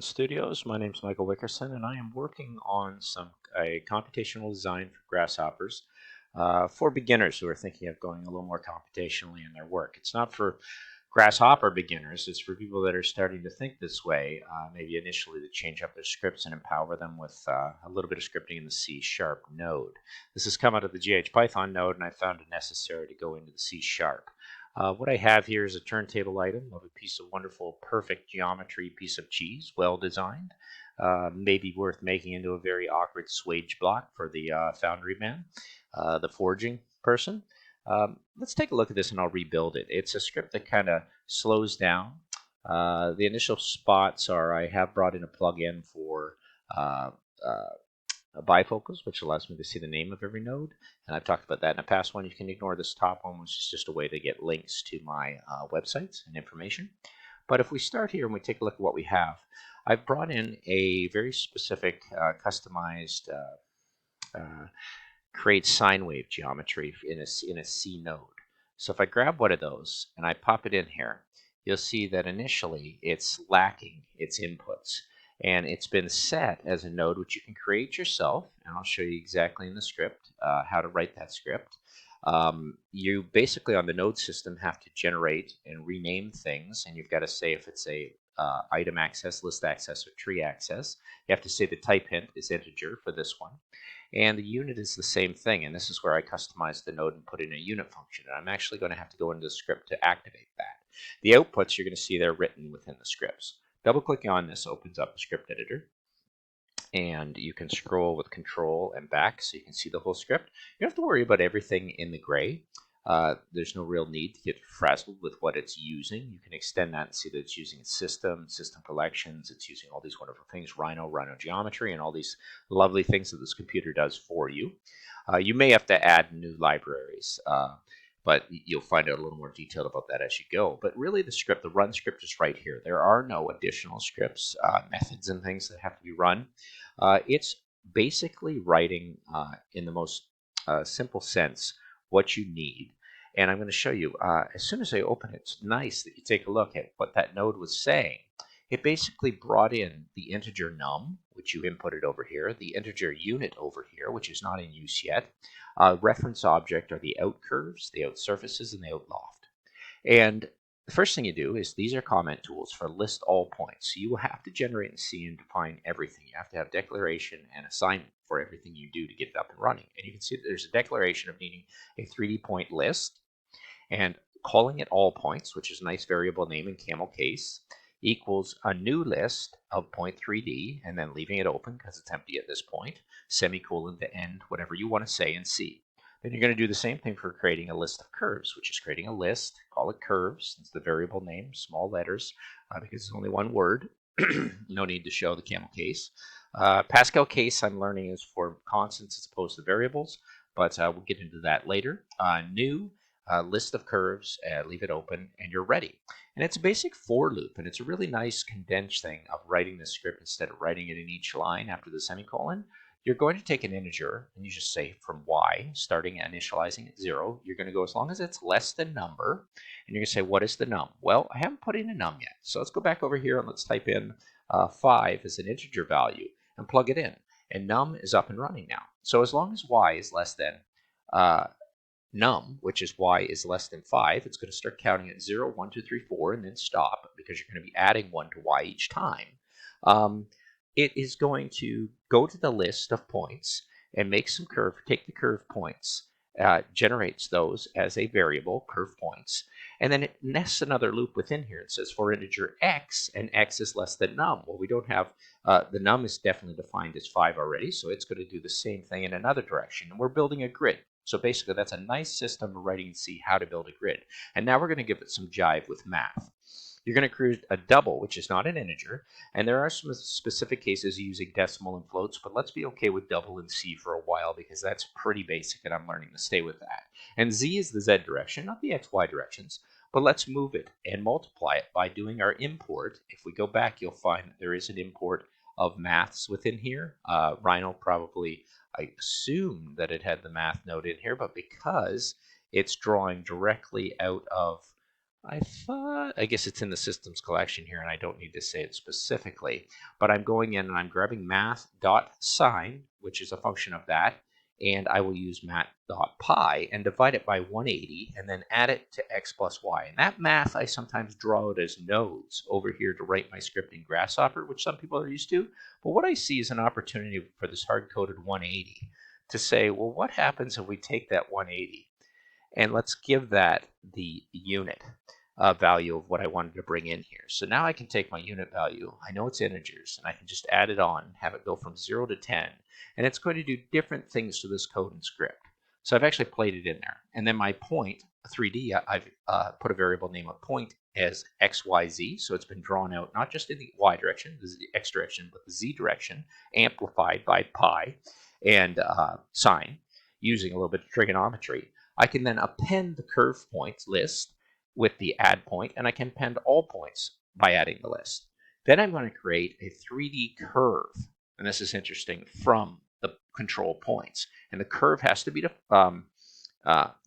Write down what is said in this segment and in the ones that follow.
Studios. My name is Michael Wickerson, and I am working on a computational design for grasshoppers for beginners who are thinking of going a little more computationally in their work. It's not for grasshopper beginners; it's for people that are starting to think this way. Maybe initially to change up their scripts and empower them with a little bit of scripting in the C# node. This has come out of the GHPYTHON node, and I found it necessary to go into the C#. What I have here is a turntable item of a piece of wonderful, perfect geometry piece of cheese, well designed. Maybe worth making into a very awkward swage block for the foundry man, the forging person. Let's take a look at this and I'll rebuild it. It's a script that kind of slows down. The initial spots are I have brought in a plugin for uh, uh, bifocals, which allows me to see the name of every node. And I've talked about that in a past one. You can ignore this top one, which is just a way to get links to my websites and information. But if we start here and we take a look at what we have, I've brought in a very specific customized create sine wave geometry in a C node. So if I grab one of those and I pop it in here, you'll see that initially it's lacking its inputs. And it's been set as a node which you can create yourself, and I'll show you exactly in the script how to write that script. You basically on the node system have to generate and rename things, and you've got to say if it's a item access, list access, or tree access. You have to say the type hint is integer for this one. And the unit is the same thing, and this is where I customize the node and put in a unit function. And I'm actually going to have to go into the script to activate that. The outputs you're going to see they're written within the scripts. Double-clicking on this opens up the script editor, and you can scroll with control and back so you can see the whole script. You don't have to worry about everything in the gray. There's no real need to get frazzled with what it's using. You can extend that and see that it's using system collections, it's using all these wonderful things, Rhino geometry, and all these lovely things that this computer does for you. You may have to add new libraries, but you'll find out a little more detailed about that as you go. But really the run script is right here. There are no additional scripts, methods and things that have to be run. It's basically writing in the most simple sense what you need. And I'm going to show you, as soon as I open it, it's nice that you take a look at what that node was saying. It basically brought in the integer num, which you inputted over here, the integer unit over here, which is not in use yet. Reference object are the out curves, the out surfaces, and the out loft. And the first thing you do is these are comment tools for list all points. So you will have to generate and see and define everything. You have to have declaration and assignment for everything you do to get it up and running. And you can see that there's a declaration of needing a 3D point list and calling it all points, which is a nice variable name in camel case, equals a new list of point 3D and then leaving it open because it's empty at this point, semicolon to end whatever you want to say in C. Then you're going to do the same thing for creating a list of curves, which is creating a list, call it curves, it's the variable name, small letters, because it's only one word. No need to show the camel case. Pascal case I'm learning is for constants as opposed to variables, but we'll get into that later. New list of curves, leave it open, and you're ready. And it's a basic for loop, and it's a really nice condensed thing of writing the script instead of writing it in each line after the semicolon. You're going to take an integer, and you just say from y, starting initializing at 0. You're going to go as long as it's less than number, and you're going to say, what is the num? Well, I haven't put in a num yet, so let's go back over here and let's type in 5 as an integer value and plug it in. And num is up and running now. So as long as y is less than num, which is y is less than 5, it's going to start counting at 0, 1, 2, 3, 4, and then stop because you're going to be adding 1 to y each time. It is going to go to the list of points and make some curve, take the curve points, generates those as a variable, curve points, and then it nests another loop within here. It says for integer x, and x is less than num. Well, we don't have, the num is definitely defined as 5 already, so it's going to do the same thing in another direction. And we're building a grid. So basically, that's a nice system of writing and see how to build a grid. And now we're going to give it some jive with math. You're going to create a double, which is not an integer, and there are some specific cases using decimal and floats, but let's be okay with double and C for a while because that's pretty basic and I'm learning to stay with that. And Z is the Z direction, not the XY directions, but let's move it and multiply it by doing our import. If we go back, you'll find that there is an import of maths within here. Rhino probably, I assume that it had the math node in here, but because it's drawing directly out of I guess it's in the systems collection here, and I don't need to say it specifically, but I'm going in and I'm grabbing math.sine, which is a function of that, and I will use math.pi and divide it by 180 and then add it to x plus y. And that math I sometimes draw it as nodes over here to write my script in Grasshopper, which some people are used to. But what I see is an opportunity for this hard-coded 180 to say, well, what happens if we take that 180 and let's give that the unit value of what I wanted to bring in here. So now I can take my unit value, I know it's integers, and I can just add it on, have it go from 0 to 10, and it's going to do different things to this code and script. So I've actually played it in there. And then my point, 3D, I've put a variable name of point as XYZ, so it's been drawn out not just in the Y direction, this is the X direction, but the Z direction, amplified by pi and sine, using a little bit of trigonometry. I can then append the curve points list with the add point, and I can append all points by adding the list. Then I'm going to create a 3D curve, and this is interesting, from the control points. And the curve has to be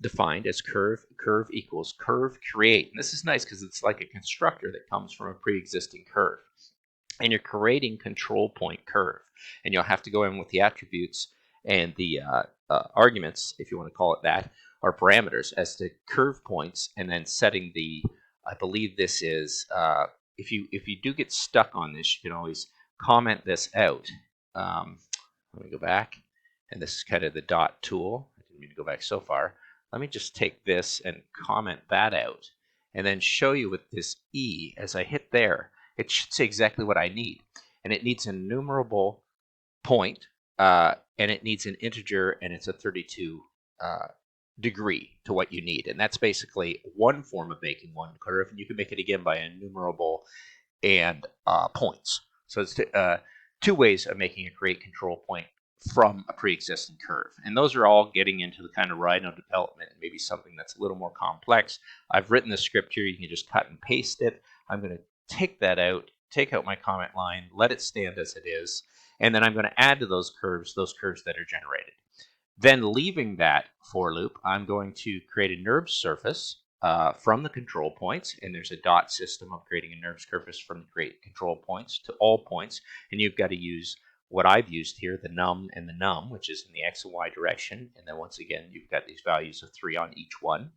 defined as curve equals curve create. And this is nice because it's like a constructor that comes from a pre-existing curve. And you're creating control point curve. And you'll have to go in with the attributes and the arguments, if you want to call it that, or parameters as to curve points, and then setting the, I believe this is, if you do get stuck on this, you can always comment this out. Let me go back, and this is kind of the dot tool. I didn't mean to go back so far. Let me just take this and comment that out, and then show you with this E, as I hit there, it should say exactly what I need. And it needs an enumerable point, and it needs an integer, and it's a 32 degree to what you need. And that's basically one form of making one curve, and you can make it again by enumerable and points. So it's two ways of making a create control point from a pre-existing curve. And those are all getting into the kind of Rhino development, and maybe something that's a little more complex. I've written the script here. You can just cut and paste it. I'm going to take that out, take out my comment line, let it stand as it is, and then I'm going to add to those curves that are generated. Then leaving that for loop, I'm going to create a NURBS surface from the control points, and there's a dot system of creating a NURBS surface from the create control points to all points, and you've got to use what I've used here, the num and the num, which is in the x and y direction, and then once again you've got these values of 3 on each one,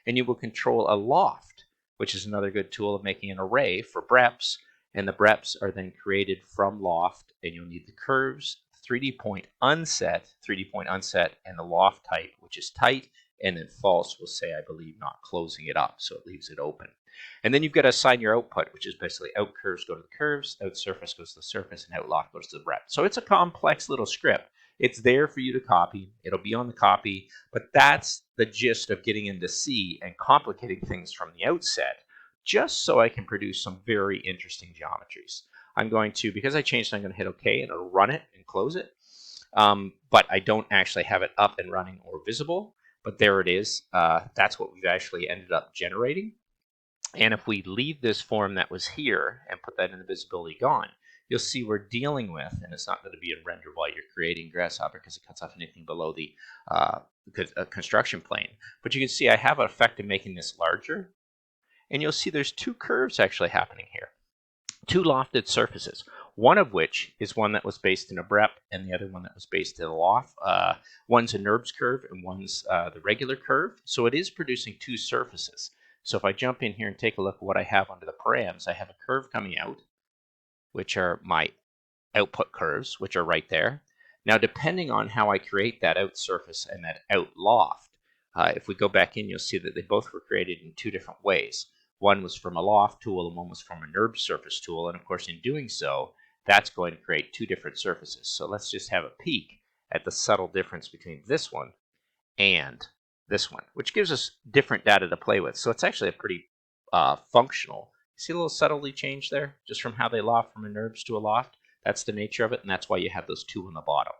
and you will control a loft, which is another good tool of making an array for breps, and the breps are then created from loft, and you'll need the curves, 3D point unset, and the loft type, which is tight, and then false will say, I believe, not closing it up, so it leaves it open. And then you've got to assign your output, which is basically out curves go to the curves, out surface goes to the surface, and out loft goes to the rep. So it's a complex little script. It's there for you to copy. It'll be on the copy, but that's the gist of getting into C and complicating things from the outset, just so I can produce some very interesting geometries. I'm going to, because I changed it, I'm going to hit OK, and it'll run it and close it. But I don't actually have it up and running or visible, but there it is. That's what we've actually ended up generating. And if we leave this form that was here and put that in the visibility gone, you'll see we're dealing with, and it's not going to be in render while you're creating Grasshopper because it cuts off anything below the construction plane. But you can see I have an effect of making this larger, and you'll see there's two curves actually happening here. Two lofted surfaces, one of which is one that was based in a brep and the other one that was based in a loft. One's a NURBS curve and one's the regular curve. So it is producing two surfaces. So if I jump in here and take a look at what I have under the params, I have a curve coming out, which are my output curves, which are right there. Now, depending on how I create that out surface and that out loft, if we go back in, you'll see that they both were created in two different ways. One was from a loft tool and one was from a NURBS surface tool. And of course, in doing so, that's going to create two different surfaces. So let's just have a peek at the subtle difference between this one and this one, which gives us different data to play with. So it's actually a pretty functional. See a little subtlety change there, just from how they loft from a NURBS to a loft? That's the nature of it, and that's why you have those two on the bottom.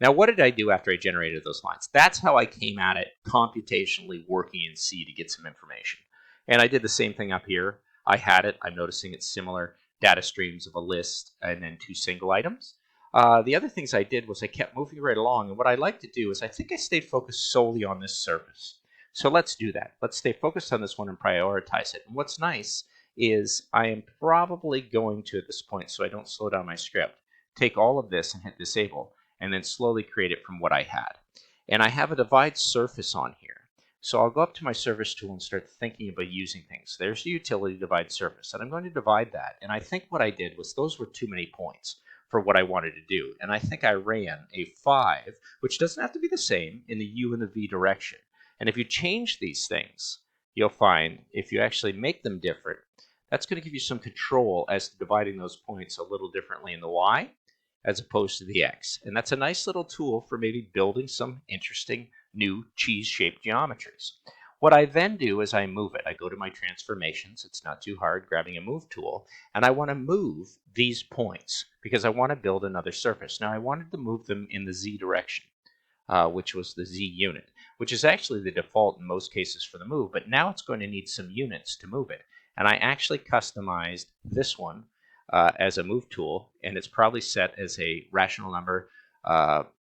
Now, what did I do after I generated those lines? That's how I came at it computationally working in C to get some information. And I did the same thing up here. I had it. I'm noticing it's similar data streams of a list and then two single items. The other things I did was I kept moving right along. And what I like to do is I think I stayed focused solely on this surface. So let's do that. Let's stay focused on this one and prioritize it. And what's nice is I am probably going to, at this point, so I don't slow down my script, take all of this and hit disable, and then slowly create it from what I had. And I have a divide surface on here. So I'll go up to my surface tool and start thinking about using things. There's the utility divide surface, and I'm going to divide that. And I think what I did was those were too many points for what I wanted to do. And I think I ran a 5, which doesn't have to be the same, in the U and the V direction. And if you change these things, you'll find if you actually make them different, that's going to give you some control as to dividing those points a little differently in the Y as opposed to the X. And that's a nice little tool for maybe building some interesting new cheese-shaped geometries. What I then do is I move it. I go to my transformations. It's not too hard, grabbing a move tool, and I want to move these points because I want to build another surface. Now I wanted to move them in the Z direction, which was the Z unit, which is actually the default in most cases for the move, but now it's going to need some units to move it. And I actually customized this one as a move tool, and it's probably set as a rational number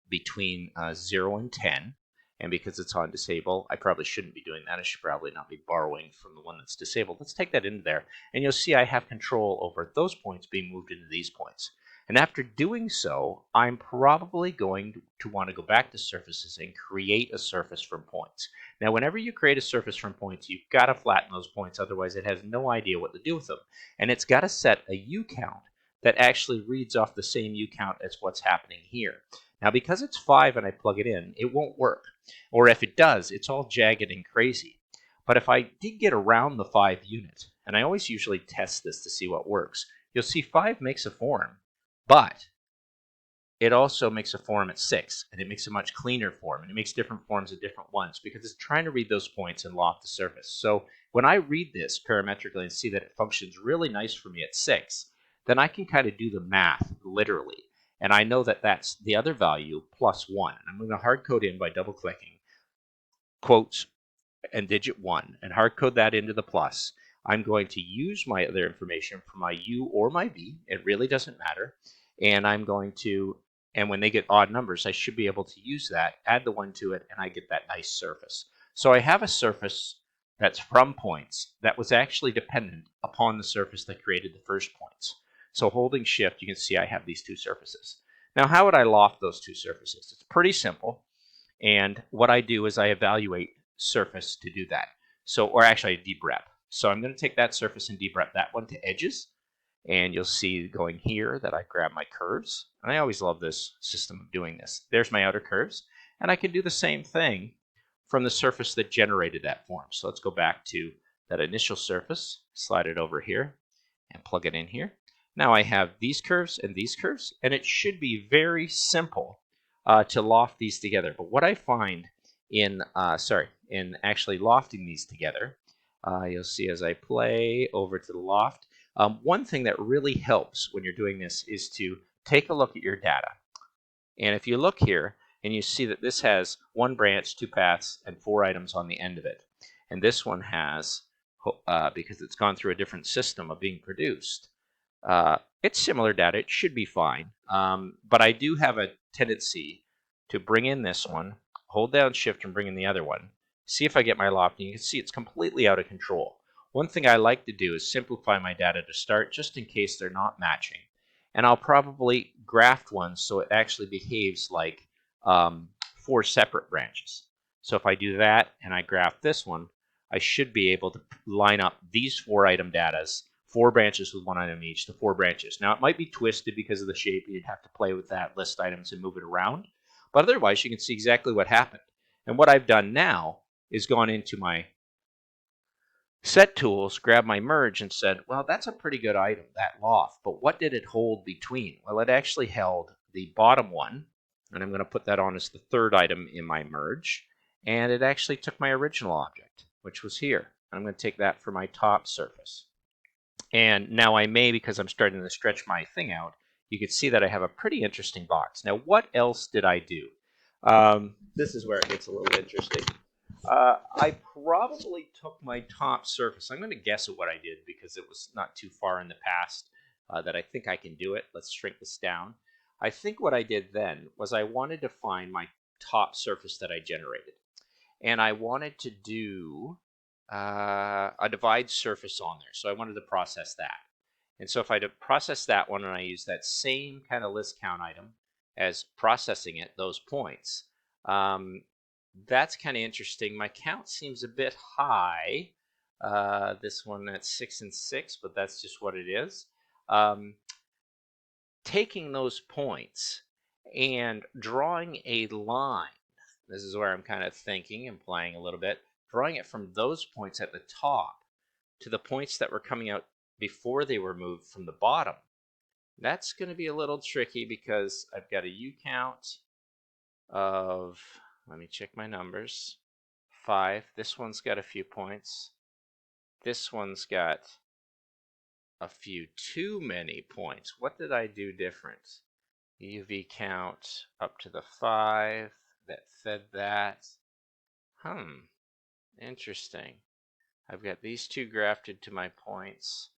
between 0 and 10. And because it's on disable, I probably shouldn't be doing that. I should probably not be borrowing from the one that's disabled. Let's take that into there, and you'll see I have control over those points being moved into these points. And after doing so, I'm probably going to want to go back to surfaces and create a surface from points. Now, whenever you create a surface from points, you've got to flatten those points, otherwise it has no idea what to do with them. And it's got to set a U count that actually reads off the same U count as what's happening here. Now, because it's 5 and I plug it in, it won't work. Or if it does, it's all jagged and crazy. But if I did get around the 5 unit, and I always usually test this to see what works, you'll see 5 makes a form, but it also makes a form at 6, and it makes a much cleaner form, and it makes different forms at different ones because it's trying to read those points and loft the surface. So when I read this parametrically and see that it functions really nice for me at 6, then I can kind of do the math literally. And I know that that's the other value plus 1. And I'm going to hard code in by double clicking quotes and digit 1 and hard code that into the plus. I'm going to use my other information for my U or my V. It really doesn't matter. And I'm going to, and when they get odd numbers, I should be able to use that, add the 1 to it, and I get that nice surface. So I have a surface that's from points that was actually dependent upon the surface that created the first points. So holding shift, you can see I have these 2 surfaces. Now, how would I loft those 2 surfaces? It's pretty simple. And what I do is I evaluate surface to do that. So, or actually I debrep. So I'm going to take that surface and debrep that one to edges. And you'll see going here that I grab my curves. And I always love this system of doing this. There's my outer curves. And I can do the same thing from the surface that generated that form. So let's go back to that initial surface, slide it over here, and plug it in here. Now I have these curves, and it should be very simple to loft these together. But what I find in actually lofting these together, you'll see as I play over to the loft, one thing that really helps when you're doing this is to take a look at your data. And if you look here, and you see that this has 1 branch, 2 paths, and 4 items on the end of it. And this one has, because it's gone through a different system of being produced, it's similar data. It should be fine. But I do have a tendency to bring in this one, hold down shift and bring in the other one, see if I get my lofting. You can see it's completely out of control. One thing I like to do is simplify my data to start just in case they're not matching. And I'll probably graft one so it actually behaves like 4 separate branches. So if I do that and I graft this one, I should be able to line up these 4 item datas, 4 branches with 1 item each, to 4 branches. Now it might be twisted because of the shape. You'd have to play with that, list items, and move it around. But otherwise, you can see exactly what happened. And what I've done now is gone into my set tools, grabbed my merge, and said, well, that's a pretty good item, that loft. But what did it hold between? Well, it actually held the bottom one, and I'm going to put that on as the 3rd item in my merge. And it actually took my original object, which was here. I'm going to take that for my top surface. And now I may, because I'm starting to stretch my thing out, you can see that I have a pretty interesting box. Now, what else did I do? This is where it gets a little interesting. I probably took my top surface. I'm going to guess at what I did because it was not too far in the past that I think I can do it. Let's shrink this down. I think what I did then was I wanted to find my top surface that I generated. and I wanted to do a divide surface on there. So I wanted to process that. And so if I process that one and I use that same kind of list count item as processing it, those points, that's kind of interesting. My count seems a bit high. This one at 6 and 6, but that's just what it is. Taking those points and drawing a line, this is where I'm kind of thinking and playing a little bit, drawing it from those points at the top to the points that were coming out before they were moved from the bottom. That's going to be a little tricky because I've got a U count of, let me check my numbers, 5. This one's got a few points. This one's got a few too many points. What did I do different? UV count up to the 5 that fed that. Interesting. I've got these two grafted to my points.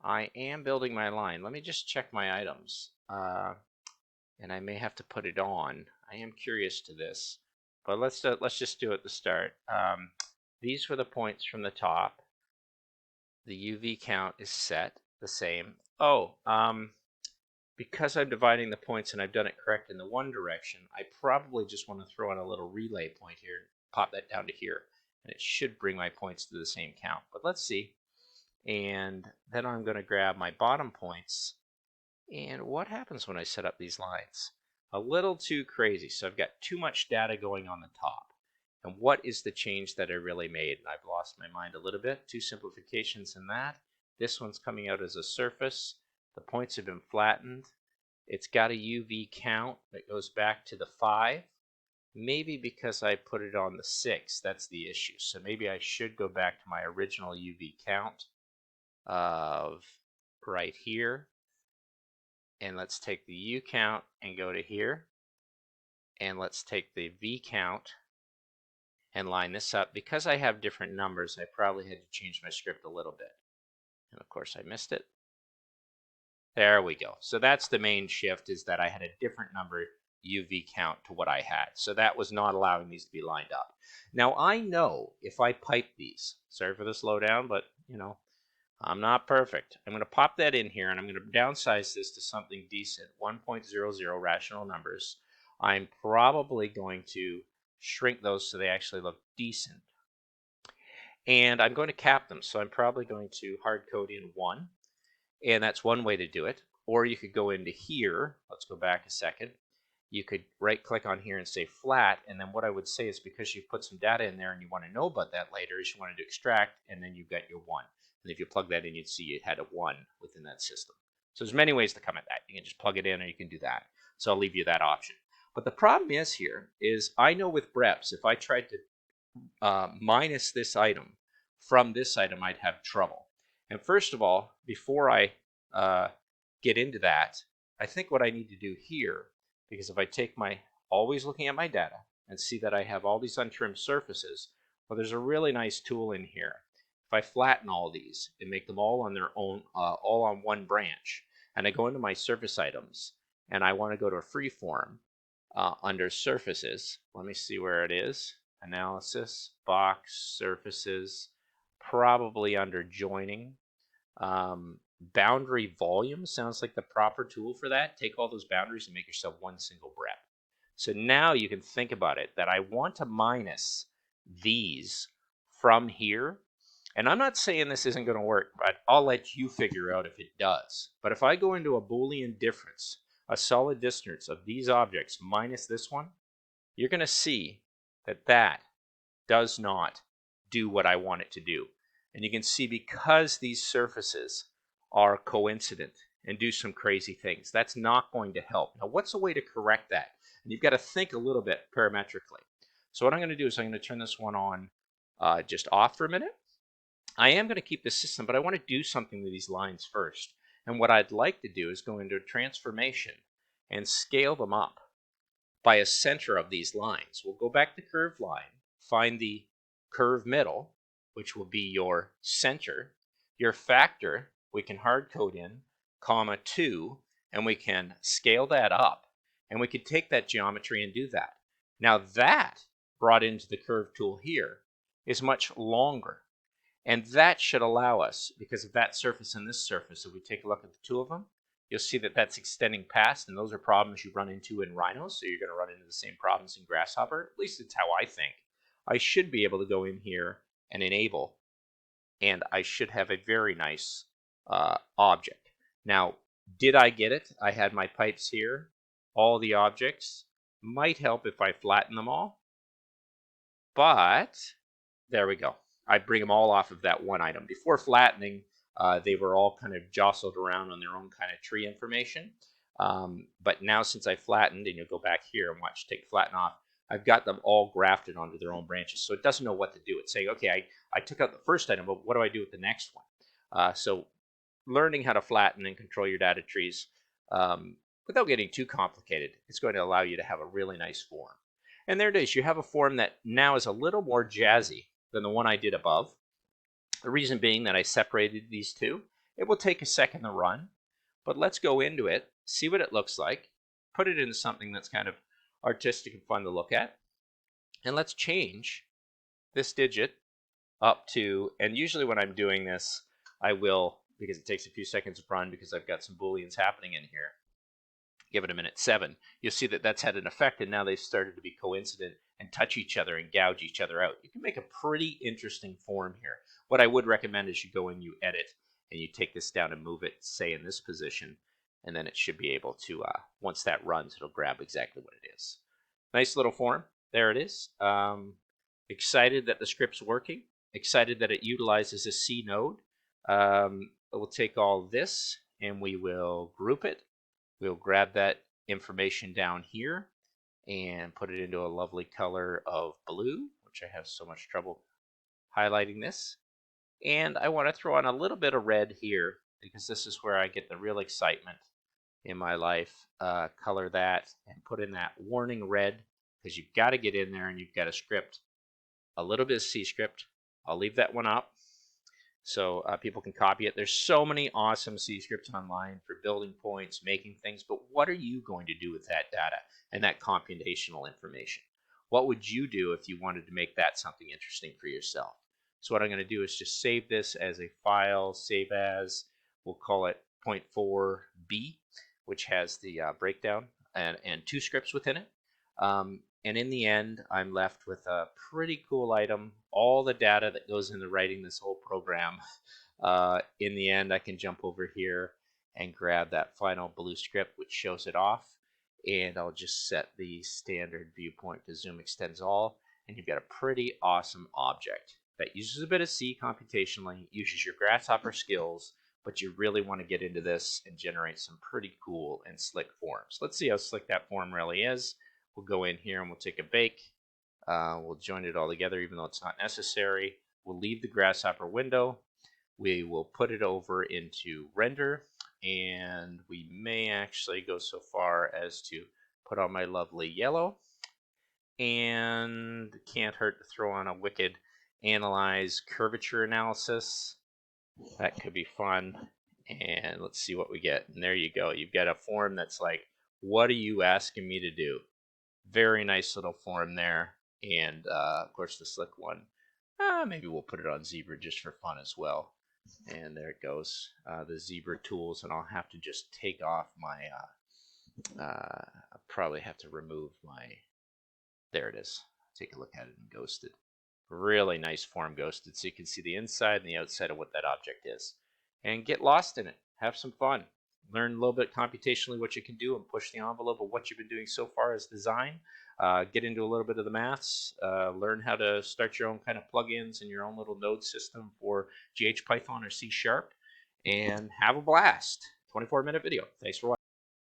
I am building my line. Let me just check my items. And I may have to put it on. I am curious to this. But let's just do it at the start. These were the points from the top. The UV count is set the same. Because I'm dividing the points and I've done it correct in the one direction, I probably just want to throw in a little relay point here, pop that down to here, and it should bring my points to the same count. But let's see. And then I'm going to grab my bottom points. And what happens when I set up these lines? A little too crazy. So I've got too much data going on the top. And what is the change that I really made? And I've lost my mind a little bit. 2 simplifications in that. This one's coming out as a surface. The points have been flattened. It's got a UV count that goes back to the 5. Maybe because I put it on the 6, that's the issue. So maybe I should go back to my original UV count of right here. And let's take the U count and go to here. And let's take the V count and line this up. Because I have different numbers, I probably had to change my script a little bit. And of course I missed it. There we go. So that's the main shift, is that I had a different number UV count to what I had. So that was not allowing these to be lined up. Now I know if I pipe these, sorry for the slowdown, but you know, I'm not perfect. I'm going to pop that in here and I'm going to downsize this to something decent, 1.00 rational numbers. I'm probably going to shrink those so they actually look decent. And I'm going to cap them. So I'm probably going to hard code in 1. And that's one way to do it. Or you could go into here. Let's go back a second. You could right click on here and say flat. And then what I would say is, because you've put some data in there and you want to know about that later, is you want to do extract, and then you've got your 1. And if you plug that in, you'd see you had a 1 within that system. So there's many ways to come at that. You can just plug it in, or you can do that. So I'll leave you that option. But the problem is here is, I know with breps, if I tried to minus this item from this item, I'd have trouble. And first of all, before I get into that, I think what I need to do here, because if I take always looking at my data and see that I have all these untrimmed surfaces, well, there's a really nice tool in here. If I flatten all these and make them all on their own, all on one branch, and I go into my surface items, and I want to go to a freeform under surfaces, let me see where it is, analysis, box, surfaces, probably under joining. Boundary volume sounds like the proper tool for that. Take all those boundaries and make yourself one single brep. So now you can think about it, that I want to minus these from here. And I'm not saying this isn't going to work, but I'll let you figure out if it does. But if I go into a Boolean difference, a solid distance of these objects minus this one, you're going to see that that does not do what I want it to do. And you can see, because these surfaces are coincident and do some crazy things, that's not going to help. Now, what's a way to correct that? And you've got to think a little bit parametrically. So what I'm going to do is I'm going to turn this one on just off for a minute. I am going to keep the system, but I want to do something with these lines first. And what I'd like to do is go into transformation and scale them up by a center of these lines. We'll go back to curved line, find the curve middle, which will be your center. Your factor, we can hard code in, comma 2, and we can scale that up. And we could take that geometry and do that. Now that brought into the curve tool here is much longer. And that should allow us, because of that surface and this surface, if we take a look at the two of them, you'll see that that's extending past, and those are problems you run into in Rhinos, so you're going to run into the same problems in Grasshopper. At least it's how I think. I should be able to go in here and enable, and I should have a very nice object. Now, did I get it? I had my pipes here. All the objects. Might help if I flatten them all. But there we go. I bring them all off of that one item. Before flattening, they were all kind of jostled around on their own kind of tree information. But now since I flattened, and you'll go back here and watch take flatten off, I've got them all grafted onto their own branches. So it doesn't know what to do. It's saying, okay, I took out the first item, but what do I do with the next one? So learning how to flatten and control your data trees without getting too complicated, it's going to allow you to have a really nice form. And there it is. You have a form that now is a little more jazzy than the one I did above. The reason being that I separated these two. It will take a second to run, but let's go into it, see what it looks like, put it into something that's kind of artistic and fun to look at, and let's change this digit up to, and usually when I'm doing this, I will, because it takes a few seconds to run because I've got some Booleans happening in here, give it a minute 7. You'll see that that's had an effect, and now they've started to be coincident and touch each other and gouge each other out. You can make a pretty interesting form here. What I would recommend is you go in, you edit, and you take this down and move it, say, in this position, and then it should be able to, once that runs, it'll grab exactly what it is. Nice little form. There it is. Excited that the script's working. Excited that it utilizes a C node. We'll take all this, and we will group it. We'll grab that information down here and put it into a lovely color of blue, which I have so much trouble highlighting this. And I want to throw on a little bit of red here because this is where I get the real excitement in my life. Color that and put in that warning red because you've got to get in there and you've got a script, a little bit of C script. I'll leave that one up so people can copy it. There's so many awesome C scripts online for building points, making things, but what are you going to do with that data and that computational information? What would you do if you wanted to make that something interesting for yourself? So what I'm going to do is just save this as a file, save as, we'll call it 0.4b, which has the breakdown and 2 scripts within it. And in the end, I'm left with a pretty cool item, all the data that goes into writing this whole program. In the end, I can jump over here and grab that final blue script, which shows it off. And I'll just set the standard viewpoint to zoom extends all. And you've got a pretty awesome object that uses a bit of C computationally, uses your Grasshopper skills, but you really want to get into this and generate some pretty cool and slick forms. Let's see how slick that form really is. We'll go in here and we'll take a bake. We'll join it all together even though it's not necessary. We'll leave the Grasshopper window. We will put it over into render, and we may actually go so far as to put on my lovely yellow. And it can't hurt to throw on a wicked analyze curvature analysis. That could be fun. And let's see what we get. And there you go. You've got a form that's like, what are you asking me to do? Very nice little form there. And of course the slick one. Maybe we'll put it on zebra just for fun as well. And there it goes. The zebra tools. And I'll have to just take off my, I'll probably have to remove my, there it is. Take a look at it in ghosted. Really nice form ghosted, so you can see the inside and the outside of what that object is. And get lost in it. Have some fun. Learn a little bit computationally what you can do and push the envelope of what you've been doing so far as design. Get into a little bit of the maths. Learn how to start your own kind of plugins and your own little node system for GHPYTHON or C#. And have a blast. 24-minute video. Thanks for watching.